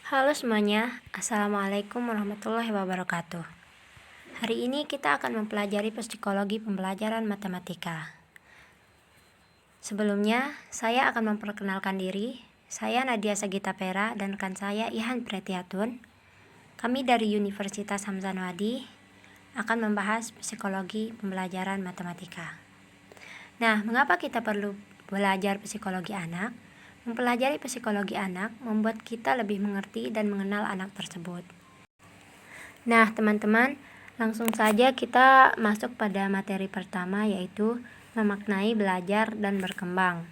Halo semuanya, Assalamualaikum warahmatullahi wabarakatuh. Hari ini kita akan mempelajari psikologi pembelajaran matematika. Sebelumnya, saya akan memperkenalkan diri. Saya Nadia Sagita Pera dan rekan saya Ihan Pretiatun. Kami dari Universitas Hamzanwadi akan membahas psikologi pembelajaran matematika. Nah, mengapa kita perlu belajar psikologi anak? Mempelajari psikologi anak membuat kita lebih mengerti dan mengenal anak tersebut. Nah, teman-teman, langsung saja kita masuk pada materi pertama, yaitu memaknai belajar dan berkembang.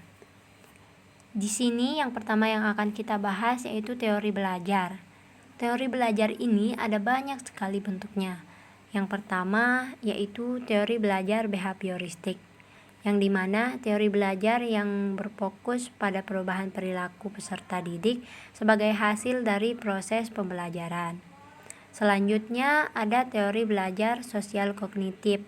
Di sini yang pertama yang akan kita bahas yaitu teori belajar. Teori belajar ini ada banyak sekali bentuknya. Yang pertama yaitu teori belajar behavioristik, yang dimana teori belajar yang berfokus pada perubahan perilaku peserta didik sebagai hasil dari proses pembelajaran. Selanjutnya ada teori belajar sosial kognitif,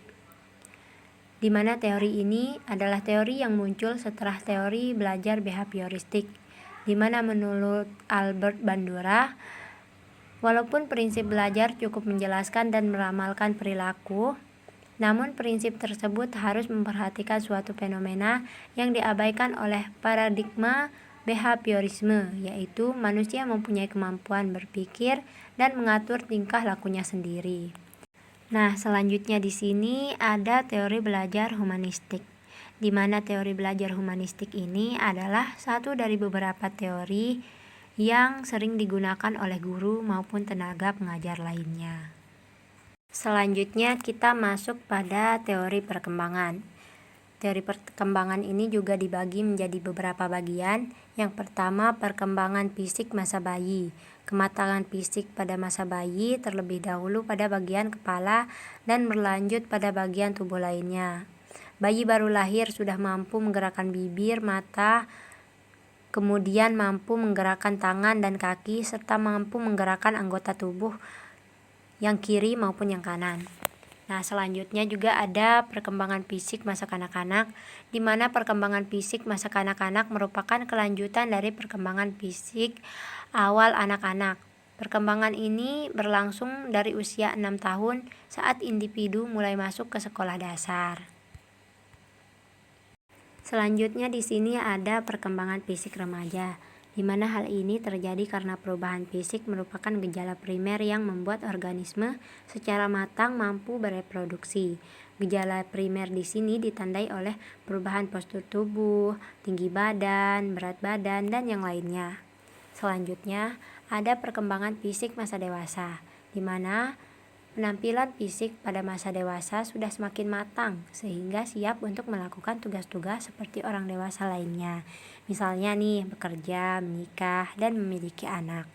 di mana teori ini adalah teori yang muncul setelah teori belajar behavioristik, di mana menurut Albert Bandura, walaupun prinsip belajar cukup menjelaskan dan meramalkan perilaku, namun prinsip tersebut harus memperhatikan suatu fenomena yang diabaikan oleh paradigma behaviorisme, yaitu manusia mempunyai kemampuan berpikir dan mengatur tingkah lakunya sendiri. Nah, selanjutnya di sini ada teori belajar humanistik, di mana teori belajar humanistik ini adalah satu dari beberapa teori yang sering digunakan oleh guru maupun tenaga pengajar lainnya. Selanjutnya kita masuk pada teori perkembangan. Teori perkembangan ini juga dibagi menjadi beberapa bagian. Yang pertama, perkembangan fisik masa bayi. Kematangan fisik pada masa bayi terlebih dahulu pada bagian kepala dan berlanjut pada bagian tubuh lainnya. Bayi baru lahir sudah mampu menggerakkan bibir, mata, kemudian mampu menggerakkan tangan dan kaki, serta mampu menggerakkan anggota tubuh yang kiri maupun yang kanan. Nah, selanjutnya juga ada perkembangan fisik masa kanak-kanak, di mana perkembangan fisik masa kanak-kanak merupakan kelanjutan dari perkembangan fisik awal anak-anak. Perkembangan ini berlangsung dari usia 6 tahun saat individu mulai masuk ke sekolah dasar. Selanjutnya di sini ada perkembangan fisik remaja, di mana hal ini terjadi karena perubahan fisik merupakan gejala primer yang membuat organisme secara matang mampu bereproduksi. Gejala primer di sini ditandai oleh perubahan postur tubuh, tinggi badan, berat badan, dan yang lainnya. Selanjutnya, ada perkembangan fisik masa dewasa, di mana penampilan fisik pada masa dewasa sudah semakin matang sehingga siap untuk melakukan tugas-tugas seperti orang dewasa lainnya. Misalnya nih, bekerja, menikah, dan memiliki anak.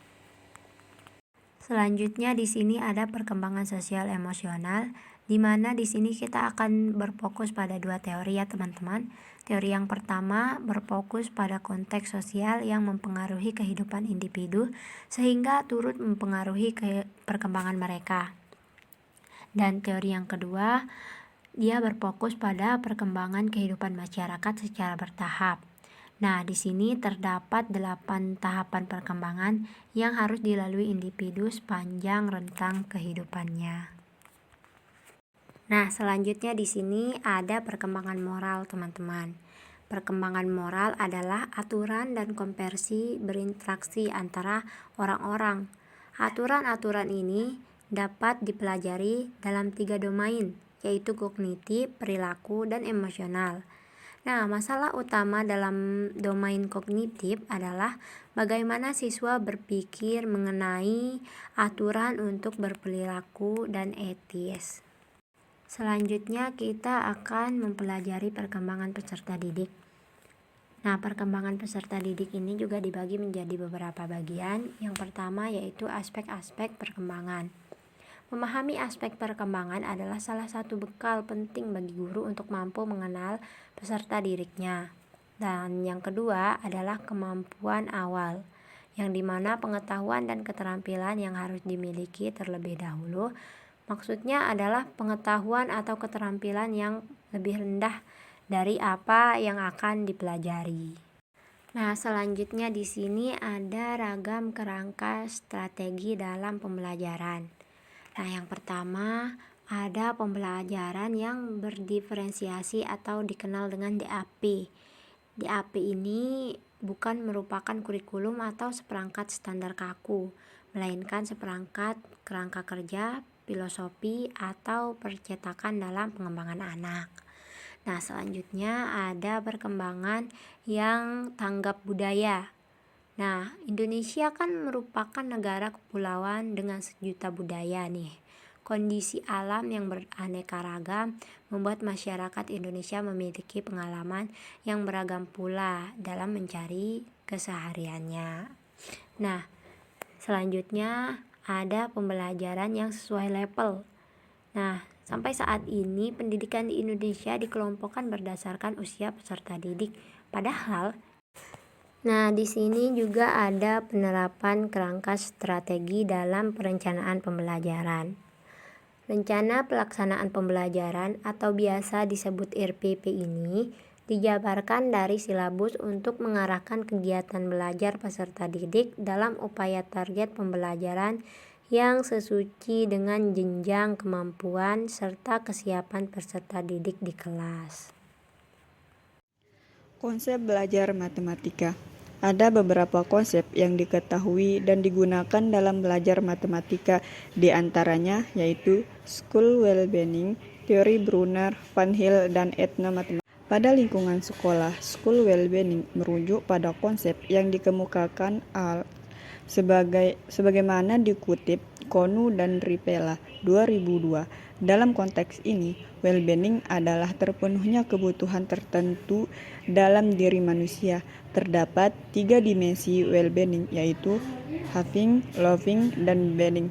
Selanjutnya di sini ada perkembangan sosial emosional, di mana di sini kita akan berfokus pada dua teori ya teman-teman. Teori yang pertama berfokus pada konteks sosial yang mempengaruhi kehidupan individu sehingga turut mempengaruhi perkembangan mereka. Dan teori yang kedua, dia berfokus pada perkembangan kehidupan masyarakat secara bertahap. Nah, di sini terdapat 8 tahapan perkembangan yang harus dilalui individu sepanjang rentang kehidupannya. Nah, selanjutnya di sini ada perkembangan moral, teman-teman. Perkembangan moral adalah aturan dan konversi berinteraksi antara orang-orang. Aturan-aturan ini dapat dipelajari dalam 3 domain, yaitu kognitif, perilaku, dan emosional. Nah, masalah utama dalam domain kognitif adalah bagaimana siswa berpikir mengenai aturan untuk berperilaku dan etis. Selanjutnya kita akan mempelajari perkembangan peserta didik. Nah, perkembangan peserta didik ini juga dibagi menjadi beberapa bagian. Yang pertama yaitu aspek-aspek perkembangan. Memahami aspek perkembangan adalah salah satu bekal penting bagi guru untuk mampu mengenal peserta didiknya. Dan yang kedua adalah kemampuan awal, yang dimana pengetahuan dan keterampilan yang harus dimiliki terlebih dahulu. Maksudnya adalah pengetahuan atau keterampilan yang lebih rendah dari apa yang akan dipelajari. Nah, selanjutnya di sini ada ragam kerangka strategi dalam pembelajaran. Nah, yang pertama ada pembelajaran yang berdiferensiasi atau dikenal dengan DAP. DAP ini bukan merupakan kurikulum atau seperangkat standar kaku, melainkan seperangkat kerangka kerja, filosofi, atau percetakan dalam pengembangan anak. Nah, selanjutnya ada perkembangan yang tanggap budaya. Nah, Indonesia kan merupakan negara kepulauan dengan sejuta budaya nih. Kondisi alam yang beraneka ragam membuat masyarakat Indonesia memiliki pengalaman yang beragam pula dalam mencari kesehariannya. Nah, selanjutnya ada pembelajaran yang sesuai level. Nah, sampai saat ini pendidikan di Indonesia dikelompokkan berdasarkan usia peserta didik. Padahal, nah di sini juga ada penerapan kerangka strategi dalam perencanaan pembelajaran. Rencana pelaksanaan pembelajaran atau biasa disebut RPP ini dijabarkan dari silabus untuk mengarahkan kegiatan belajar peserta didik dalam upaya target pembelajaran yang sesuci dengan jenjang kemampuan serta kesiapan peserta didik di kelas. Konsep belajar matematika. Ada beberapa konsep yang diketahui dan digunakan dalam belajar matematika, di antaranya yaitu school well-being, teori Brunner, Van Hill, dan etnomatematika. Pada lingkungan sekolah, school well-being merujuk pada konsep yang dikemukakan sebagaimana dikutip Konu dan Ripela 2002. Dalam konteks ini, well-being adalah terpenuhnya kebutuhan tertentu dalam diri manusia. Terdapat 3 dimensi well-being, yaitu having, loving, dan being.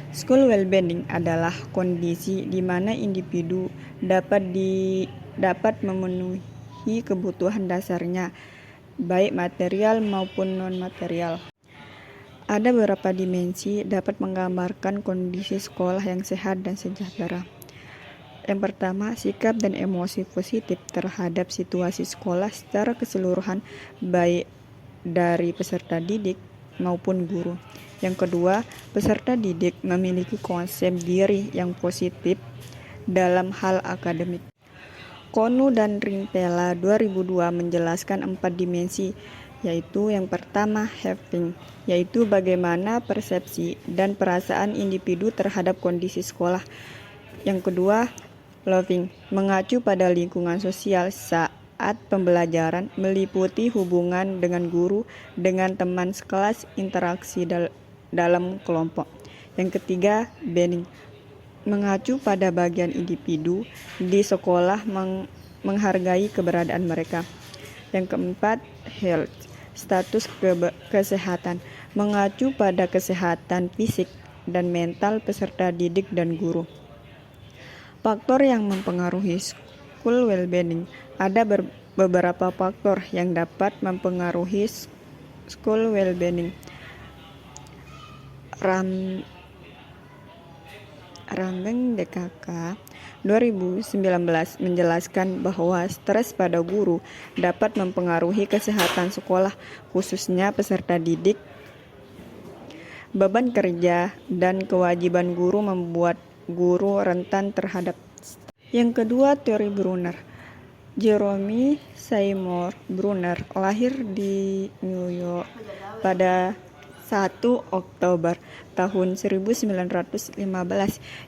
School well-being adalah kondisi di mana individu dapat memenuhi kebutuhan dasarnya, baik material maupun non-material. Ada beberapa dimensi dapat menggambarkan kondisi sekolah yang sehat dan sejahtera. Yang pertama, sikap dan emosi positif terhadap situasi sekolah secara keseluruhan, baik dari peserta didik maupun guru. Yang kedua, peserta didik memiliki konsep diri yang positif dalam hal akademik. Konu dan Rimpela 2002 menjelaskan 4 dimensi, yaitu yang pertama having, yaitu bagaimana persepsi dan perasaan individu terhadap kondisi sekolah. Yang kedua, loving, mengacu pada lingkungan sosial saat pembelajaran, meliputi hubungan dengan guru, dengan teman sekelas, interaksi dalam kelompok. Yang ketiga, being, mengacu pada bagian individu di sekolah, menghargai keberadaan mereka. Yang keempat, health, status kesehatan, mengacu pada kesehatan fisik dan mental peserta didik dan guru. Faktor yang mempengaruhi school well-being. Ada beberapa faktor yang dapat mempengaruhi school well-being. Rambeng DKK 2019 menjelaskan bahwa stres pada guru dapat mempengaruhi kesehatan sekolah, khususnya peserta didik. Beban kerja dan kewajiban guru membuat guru rentan terhadap stres. Yang kedua, teori Brunner. Jerome Seymour Brunner lahir di New York pada 1 Oktober tahun 1915.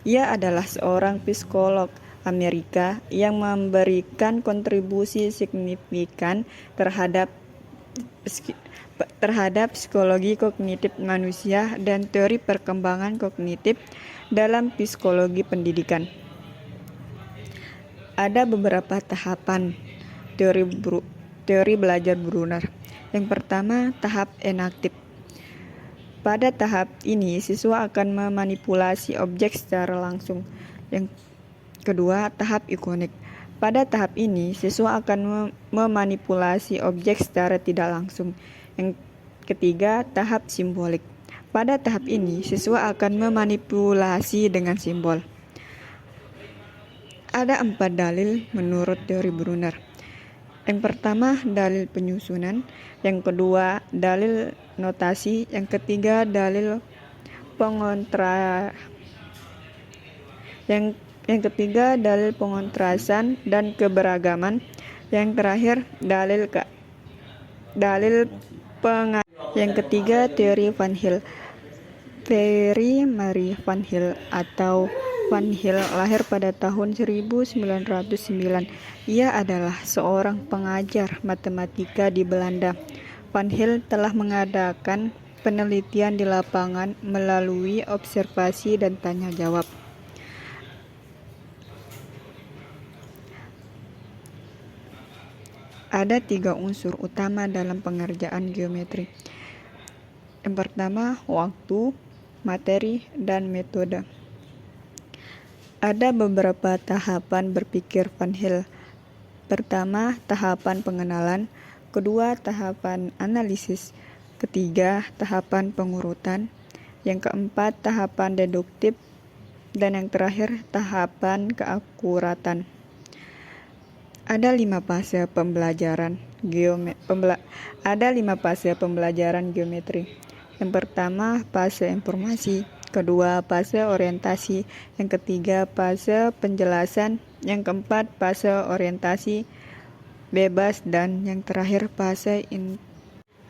Ia adalah seorang psikolog Amerika yang memberikan kontribusi signifikan terhadap psikologi kognitif manusia dan teori perkembangan kognitif dalam psikologi pendidikan. Ada beberapa tahapan teori belajar Brunner. Yang pertama, tahap enaktif. Pada tahap ini, siswa akan memanipulasi objek secara langsung. Yang kedua, tahap ikonik. Pada tahap ini, siswa akan memanipulasi objek secara tidak langsung. Yang ketiga, tahap simbolik. Pada tahap ini, siswa akan memanipulasi dengan simbol. Ada 4 dalil menurut teori Brunner. Yang pertama, dalil penyusunan. Yang kedua, dalil notasi. Yang ketiga, dalil pengontra. Yang ketiga, dalil pengontrasan dan keberagaman. Yang terakhir, dalil Yang ketiga, teori Van Hill. Teori Marie Van Hill atau Van Hill lahir pada tahun 1909. Ia adalah seorang pengajar matematika di Belanda. Van Hill telah mengadakan penelitian di lapangan melalui observasi dan tanya jawab. Ada 3 unsur utama dalam pengerjaan geometri. Yang pertama, waktu, materi, dan metode. Ada beberapa tahapan berpikir Van Hill. Pertama, tahapan pengenalan. Kedua, tahapan analisis. Ketiga, tahapan pengurutan. Yang keempat, tahapan deduktif. Dan yang terakhir, tahapan keakuratan. Ada 5 fase pembelajaran geometri. Yang pertama, fase informasi. Kedua, fase orientasi. Yang ketiga, fase penjelasan. Yang keempat, fase orientasi bebas. Dan yang terakhir, fase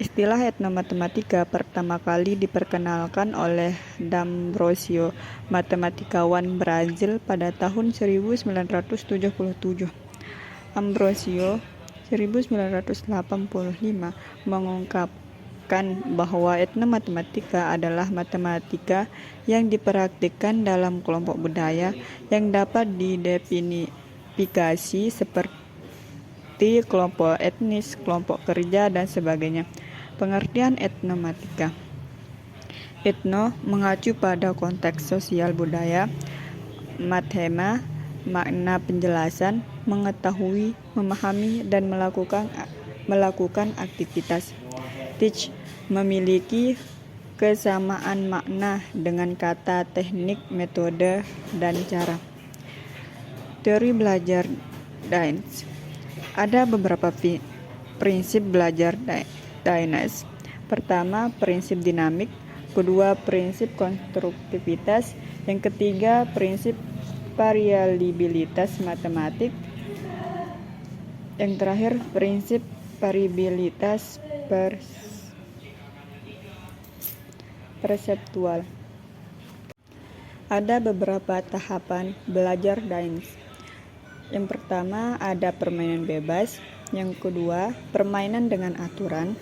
Istilah etnomatematika pertama kali diperkenalkan oleh D'Ambrosio, matematikawan Brazil pada tahun 1977. Ambrosio 1985 mengungkapkan bahwa etnomatematika adalah matematika yang dipraktikkan dalam kelompok budaya yang dapat diidentifikasi seperti kelompok etnis, kelompok kerja, dan sebagainya. Pengertian etnomatika. Etno mengacu pada konteks sosial budaya. Mathema, makna penjelasan, mengetahui, memahami, dan melakukan aktivitas. Teach, memiliki kesamaan makna dengan kata, teknik, metode, dan cara. Teori belajar Dines. Ada beberapa prinsip belajar Dines. Pertama, prinsip dinamik. Kedua, prinsip konstruktivitas. Yang ketiga, prinsip variabilitas matematik. Yang terakhir, prinsip variabilitas perseptual. Ada beberapa tahapan belajar Dines. Yang pertama, ada permainan bebas. Yang kedua, permainan dengan aturan.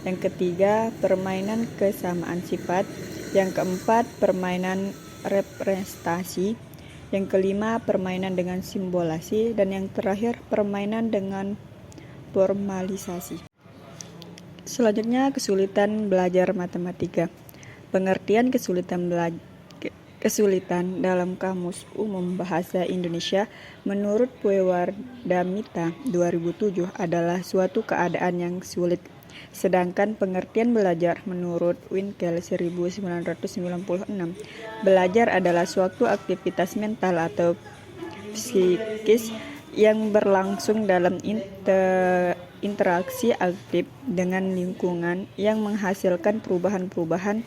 Yang ketiga, permainan kesamaan sifat. Yang keempat, permainan representasi. Yang kelima, permainan dengan simbolasi. Dan yang terakhir, permainan dengan formalisasi. Selanjutnya, kesulitan belajar matematika. Pengertian kesulitan dalam Kamus Umum Bahasa Indonesia menurut Puewardamita 2007 adalah suatu keadaan yang sulit. Sedangkan pengertian belajar menurut Winkel 1996, belajar adalah suatu aktivitas mental atau psikis yang berlangsung dalam interaksi aktif dengan lingkungan yang menghasilkan perubahan-perubahan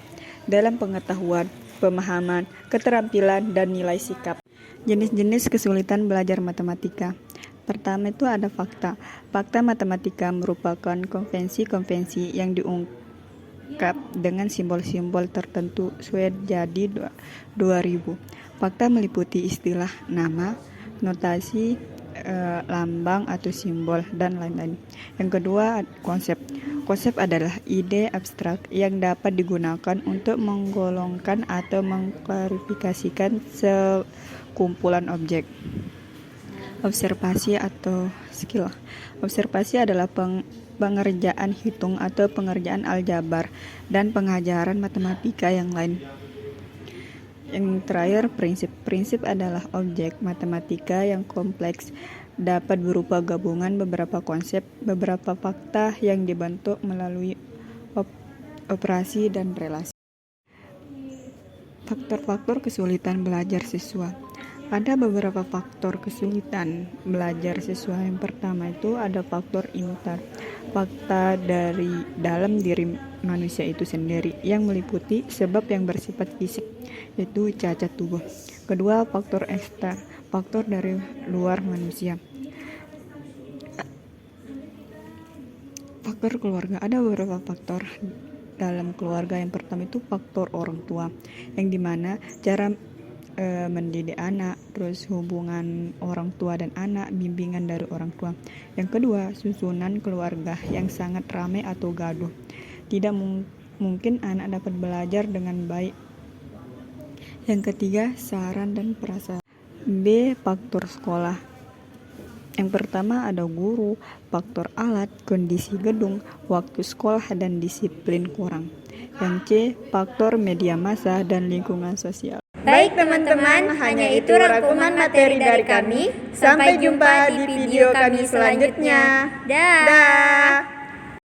dalam pengetahuan, pemahaman, keterampilan, dan nilai sikap. Jenis-jenis kesulitan belajar matematika. Pertama itu ada fakta. Fakta matematika merupakan konvensi-konvensi yang diungkap dengan simbol-simbol tertentu. Swed jadi 2000. Fakta meliputi istilah nama, notasi, lambang atau simbol, dan lain-lain. Yang kedua, konsep. Konsep adalah ide abstrak yang dapat digunakan untuk menggolongkan atau mengklarifikasikan sekumpulan objek. Observasi atau skill. Observasi adalah pengerjaan hitung atau pengerjaan aljabar dan pengajaran matematika yang lain. Yang terakhir, prinsip. Prinsip adalah objek matematika yang kompleks, dapat berupa gabungan beberapa konsep, beberapa fakta yang dibentuk melalui operasi dan relasi. Faktor-faktor kesulitan belajar siswa. Ada beberapa faktor kesulitan belajar siswa. Yang pertama itu ada faktor fakta dari dalam diri manusia itu sendiri yang meliputi sebab yang bersifat fisik, yaitu cacat tubuh. Kedua, faktor ekstern, faktor dari luar manusia. Faktor keluarga, ada beberapa faktor dalam keluarga. Yang pertama itu faktor orang tua, yang dimana cara mendidik anak, terus hubungan orang tua dan anak, bimbingan dari orang tua. Yang kedua, susunan keluarga yang sangat ramai atau gaduh. Tidak mungkin anak dapat belajar dengan baik. Yang ketiga, saran dan prasarana. B. Faktor sekolah. Yang pertama ada guru, faktor alat, kondisi gedung, waktu sekolah, dan disiplin kurang. Yang C. Faktor media massa dan lingkungan sosial. Baik teman-teman, hanya itu rangkuman materi dari kami. Sampai jumpa di video kami selanjutnya. Dah.